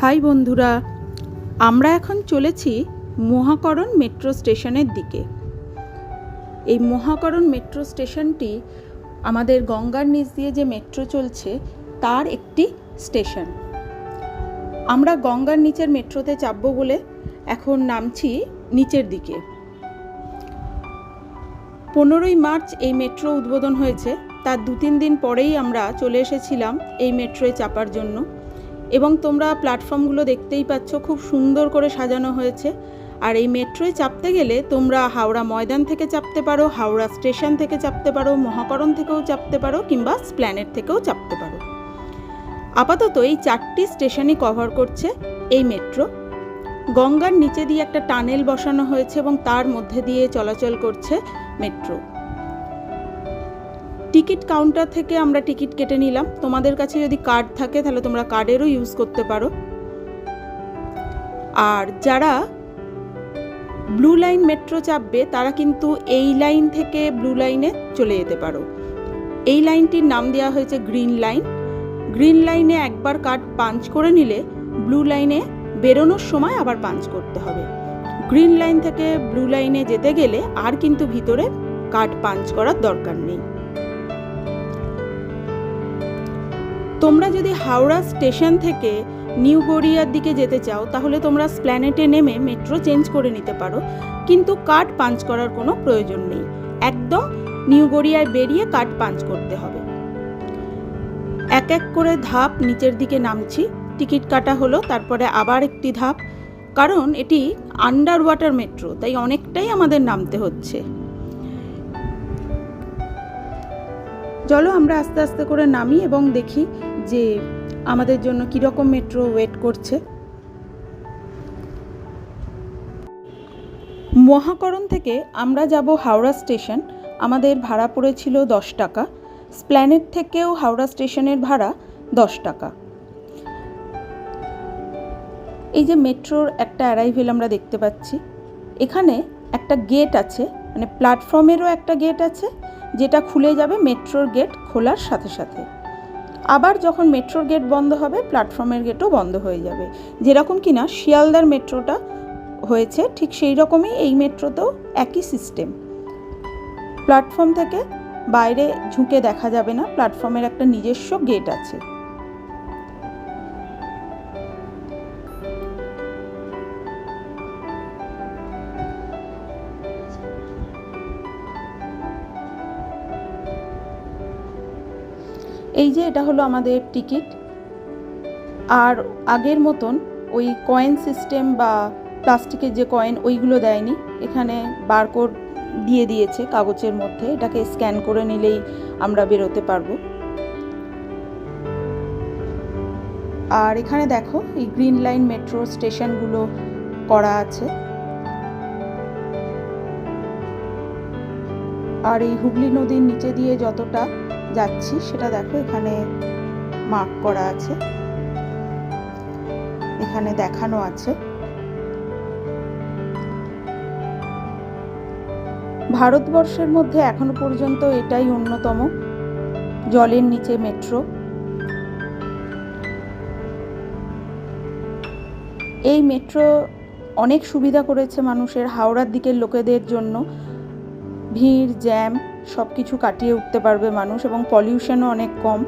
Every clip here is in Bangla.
হাই বন্ধুরা, আমরা এখন চলেছি মহাকরণ মেট্রো স্টেশনের দিকে। এই মহাকরণ মেট্রো স্টেশনটি আমাদের গঙ্গার নিচ দিয়ে যে মেট্রো চলছে তার একটি স্টেশন। আমরা গঙ্গার নিচের মেট্রোতে চাপবো বলে এখন নামছি নিচের দিকে। 15ই মার্চ এই মেট্রো উদ্বোধন হয়েছে, তার 2-3 দিন পরেই আমরা চলে এসেছিলাম এই মেট্রোয় চাপার জন্য। এবং তোমরা প্ল্যাটফর্মগুলো দেখতেই পাচ্ছ, খুব সুন্দর করে সাজানো হয়েছে। আর এই মেট্রোয় চাপতে গেলে তোমরা হাওড়া ময়দান থেকে চাপতে পারো, হাওড়া স্টেশন থেকে চাপতে পারো, মহাকরণ থেকেও চাপতে পারো, কিংবা স্প্ল্যানেড থেকেও চাপতে পারো। আপাতত এই 4টি স্টেশনই কভার করছে এই মেট্রো। গঙ্গার নিচে দিয়ে একটা টানেল বসানো হয়েছে এবং তার মধ্যে দিয়ে চলাচল করছে মেট্রো। টিকিট কাউন্টার থেকে আমরা টিকিট কেটে নিলাম। তোমাদের কাছে যদি কার্ড থাকে তাহলে তোমরা কার্ডেরও ইউজ করতে পারো। আর যারা ব্লু লাইন মেট্রো চাপবে তারা কিন্তু এই লাইন থেকে ব্লু লাইনে চলে যেতে পারো। এই লাইনটির নাম দেওয়া হয়েছে গ্রিন লাইন। গ্রিন লাইনে একবার কার্ড পাঞ্চ করে নিলে ব্লু লাইনে বেরোনোর সময় আবার পাঞ্চ করতে হবে। গ্রিন লাইন থেকে ব্লু লাইনে যেতে গেলে আর কিন্তু ভিতরে কার্ড পাঞ্চ করার দরকার নেই। তোমরা যদি হাওড়া স্টেশন থেকে নিউ গড়িয়ার দিকে যেতে চাও তাহলে তোমরা স্প্ল্যানেটে নেমে মেট্রো চেঞ্জ করে নিতে পারো, কিন্তু কার্ড পাঞ্চ করার কোনো প্রয়োজন নেই। একদম নিউ গড়িয়ায় বেরিয়ে কার্ড পাঞ্চ করতে হবে। এক এক করে ধাপ নিচের দিকে নামছি। টিকিট কাটা হলো, তারপরে আবার একটি ধাপ, কারণ এটি আন্ডার ওয়াটার মেট্রো, তাই অনেকটাই আমাদের নামতে হচ্ছে। চলো আমরা আস্তে আস্তে করে নামি এবং দেখি যে আমাদের জন্য কীরকম মেট্রো ওয়েট করছে। মহাকরণ থেকে আমরা যাব হাওড়া স্টেশন। আমাদের ভাড়া পড়েছিল 10 টাকা। স্প্ল্যানেড থেকেও হাওড়া স্টেশনের ভাড়া 10 টাকা। এই যে মেট্রোর একটা অ্যারাইভেল আমরা দেখতে পাচ্ছি। এখানে একটা গেট আছে, মানে প্ল্যাটফর্মেরও একটা গেট আছে, যেটা খুলে যাবে মেট্রোর গেট খোলার সাথে সাথে। আবার যখন মেট্রোর গেট বন্ধ হবে প্ল্যাটফর্মের গেটও বন্ধ হয়ে যাবে। যেরকম কিনা শিয়ালদার মেট্রোটা হয়েছে ঠিক সেই রকমই এই মেট্রোতেও একই সিস্টেম। প্ল্যাটফর্ম থেকে বাইরে ঝুঁকে দেখা যাবে না, প্ল্যাটফর্মের একটা নিজস্ব গেট আছে। এই যে এটা হলো আমাদের টিকিট। আর আগের মতন ওই কয়েন সিস্টেম বা প্লাস্টিকের যে কয়েন ওইগুলো দেয়নি, এখানে বারকোড দিয়ে দিয়েছে কাগজের মধ্যে, এটাকে স্ক্যান করে নিলেই আমরা বেরোতে পারবো। আর এখানে দেখো এই গ্রিন লাইন মেট্রো স্টেশনগুলো করা আছে। আর এই হুগলি নদীর নিচে দিয়ে যতটা যাচ্ছি সেটা দেখো এখানে মার্ক করা আছে, এখানে দেখানো আছে। ভারতবর্ষের মধ্যে এখনো পর্যন্ত এটাই অন্যতম জলের নিচে মেট্রো। এই মেট্রো অনেক সুবিধা করেছে মানুষের। হাওড়ার দিকের লোকেদের জন্য ভিড় জ্যাম সব কিছু কাটিয়ে উঠতে পারবে মানুষ, এবং পলিউশনও অনেক কম।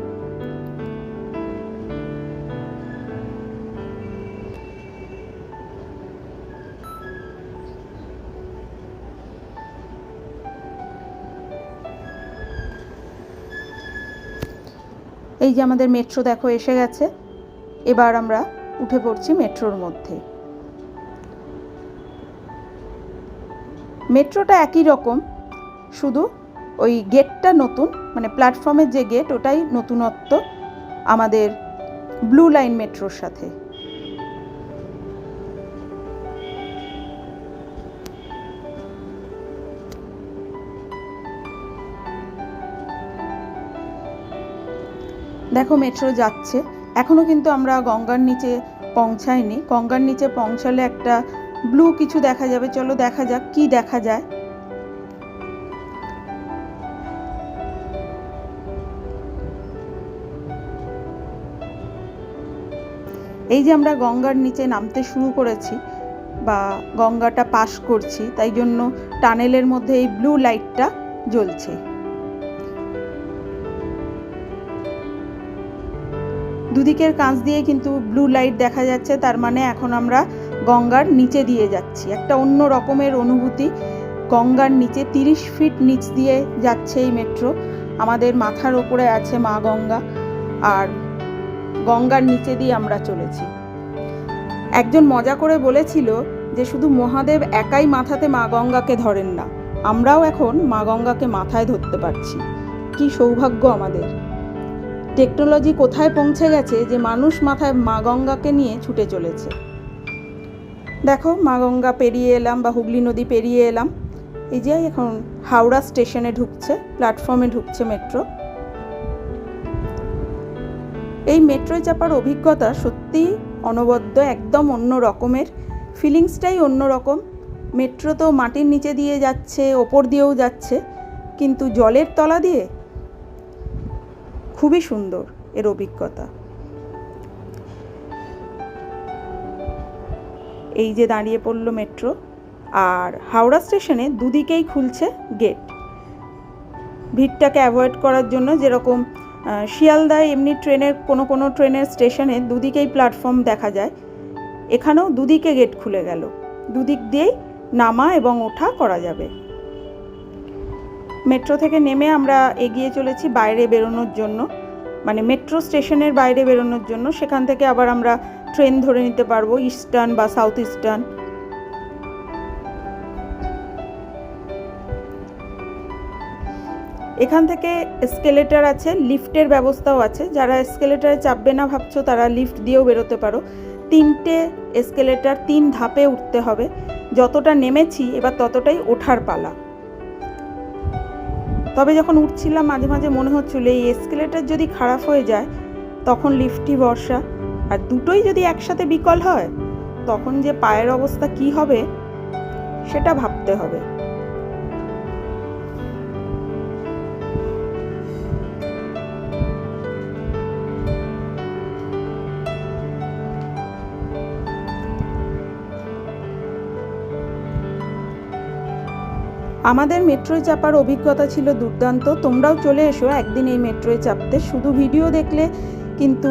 এই যে আমাদের মেট্রো দেখো এসে গেছে। এবার আমরা উঠে পড়ছি মেট্রোর মধ্যে। মেট্রোটা একই রকম, শুধু ওই গেটটা নতুন, মানে প্ল্যাটফর্মের যে গেট ওটাই নতুনত্ব আমাদের ব্লু লাইন মেট্রোর সাথে। দেখো মেট্রো যাচ্ছে। এখনো কিন্তু আমরা গঙ্গার নিচে পৌঁছাইনি। গঙ্গার নিচে পৌঁছালে একটা ব্লু কিছু দেখা যাবে। চলো দেখা যাক কি দেখা যায়। এই যে আমরা গঙ্গার নিচে নামতে শুরু করেছি বা গঙ্গাটা পাস করছি, তাই জন্য টানেলের মধ্যে এই ব্লু লাইটটা জ্বলছে। দুদিকের কাঁচ দিয়ে কিন্তু ব্লু লাইট দেখা যাচ্ছে, তার মানে এখন আমরা গঙ্গার নিচে দিয়ে যাচ্ছি। একটা অন্য রকমের অনুভূতি। গঙ্গার নিচে 30 ফিট নিচ দিয়ে যাচ্ছে এই মেট্রো। আমাদের মাথার ওপরে আছে মা গঙ্গা, আর গঙ্গার নিচে দিয়ে আমরা চলেছি। একজন মজা করে বলেছিল যে শুধু মহাদেব একাই মাথাতে মা গঙ্গাকে ধরেন না, আমরাও এখন মা গঙ্গাকে মাথায় ধরতে পারছি। কি সৌভাগ্য আমাদের! টেকনোলজি কোথায় পৌঁছে গেছে যে মানুষ মাথায় মা গঙ্গাকে নিয়ে ছুটে চলেছে। দেখো, মা গঙ্গা পেরিয়ে এলাম বা হুগলি নদী পেরিয়ে এলাম। এই যে এখন হাওড়া স্টেশনে ঢুকছে, প্ল্যাটফর্মে ঢুকছে মেট্রো। এই মেট্রোয় চাপার অভিজ্ঞতা সত্যিই অনবদ্য, একদম অন্য রকমের। ফিলিংসটাই অন্য রকম। মেট্রো তো মাটির নিচে দিয়ে যাচ্ছে, ওপর দিয়েও যাচ্ছে, কিন্তু জলের তলা দিয়ে খুবই সুন্দর এর অভিজ্ঞতা। এই যে দাঁড়িয়ে পড়লো মেট্রো, আর হাওড়া স্টেশনে দুদিকেই খুলছে গেট। ভিড়টাকে অ্যাভয়েড করার জন্য, যেরকম শিয়ালদায় এমনি ট্রেনের কোনো ট্রেনের স্টেশনে দুদিকেই প্ল্যাটফর্ম দেখা যায়, এখানেও দুদিকে গেট খুলে গেল। দুদিক দিয়েই নামা এবং ওঠা করা যাবে। মেট্রো থেকে নেমে আমরা এগিয়ে চলেছি বাইরে বেরোনোর জন্য, মানে মেট্রো স্টেশনের বাইরে বেরোনোর জন্য। সেখান থেকে আবার আমরা ট্রেন ধরে নিতে পারবো, ইস্টার্ন বা সাউথ ইস্টার্ন। এখান থেকে এসকেলেটার আছে, লিফটের ব্যবস্থাও আছে। যারা এসকেলেটারে চাপবে না ভাবছো, তারা লিফট দিয়েও বেরোতে পারো। 3টে এসকেলেটার 3 ধাপে উঠতে হবে। যতটা নেমেছি এবার ততটাই ওঠার পালা। তবে যখন উঠছিলাম মাঝে মাঝে মনে হচ্ছিল এই এসকেলেটার যদি খারাপ হয়ে যায় তখন লিফটই ভরসা, আর দুটোই যদি একসাথে বিকল হয় তখন যে পায়ের অবস্থা কি হবে সেটা ভাবতে হবে। আমাদের মেট্রোয় চাপার অভিজ্ঞতা ছিল দুর্দান্ত। তোমরাও চলে এসো একদিন এই মেট্রোয় চাপতে। শুধু ভিডিও দেখলে কিন্তু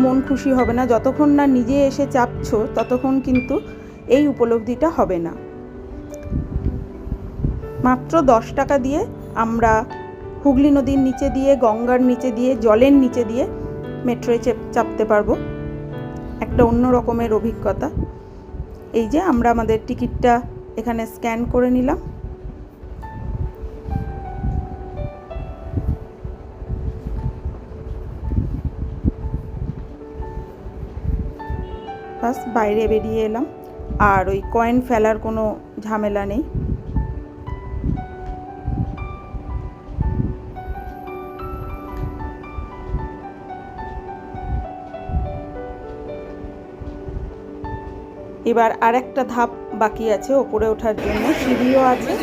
মন খুশি হবে না, যতক্ষণ না নিজে এসে চাপছো ততক্ষণ কিন্তু এই উপলব্ধিটা হবে না। মাত্র 10 টাকা দিয়ে আমরা হুগলি নদীর নিচে দিয়ে, গঙ্গার নিচে দিয়ে, জলের নিচে দিয়ে মেট্রোয় চাপতে পারবো। একটা অন্য রকমের অভিজ্ঞতা। এই যে আমরা আমাদের টিকিটটা এখানে স্ক্যান করে নিলাম। বাস বাইরে বেরিয়ে এলাম, আর ওই কয়েন ফেলার কোনো ঝামেলা নেই। এবার আরেকটা ধাপ বাকি আছে ওপরে ওঠার জন্য। সিঁড়িও আছে,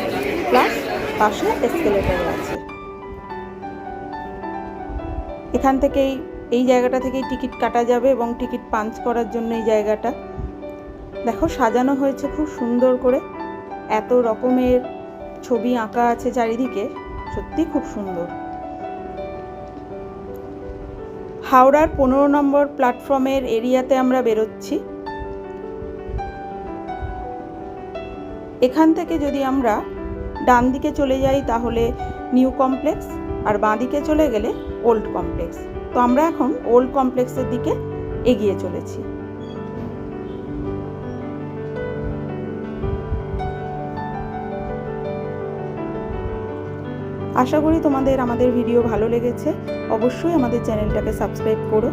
প্লাস পাশে এসকেলেটরও আছে। এখান থেকেই, এই জায়গাটা থেকেই টিকিট কাটা যাবে এবং টিকিট পাঞ্চ করার জন্য এই জায়গাটা দেখো সাজানো হয়েছে খুব সুন্দর করে। এত রকমের ছবি আঁকা আছে চারিদিকে, সত্যি খুব সুন্দর। হাওড়ার 15 নম্বর প্ল্যাটফর্মের এরিয়াতে আমরা বেরোচ্ছি। এখান থেকে যদি আমরা ডান দিকে চলে যাই তাহলে নিউ কমপ্লেক্স, আর বাঁ দিকে চলে গেলে ওল্ড কমপ্লেক্স। তো আমরা এখন ওল্ড কমপ্লেক্সের দিকে এগিয়ে চলেছি। আশা করি তোমাদের আমাদের ভিডিও ভালো লেগেছে। অবশ্যই আমাদের চ্যানেলটাকে সাবস্ক্রাইব করো।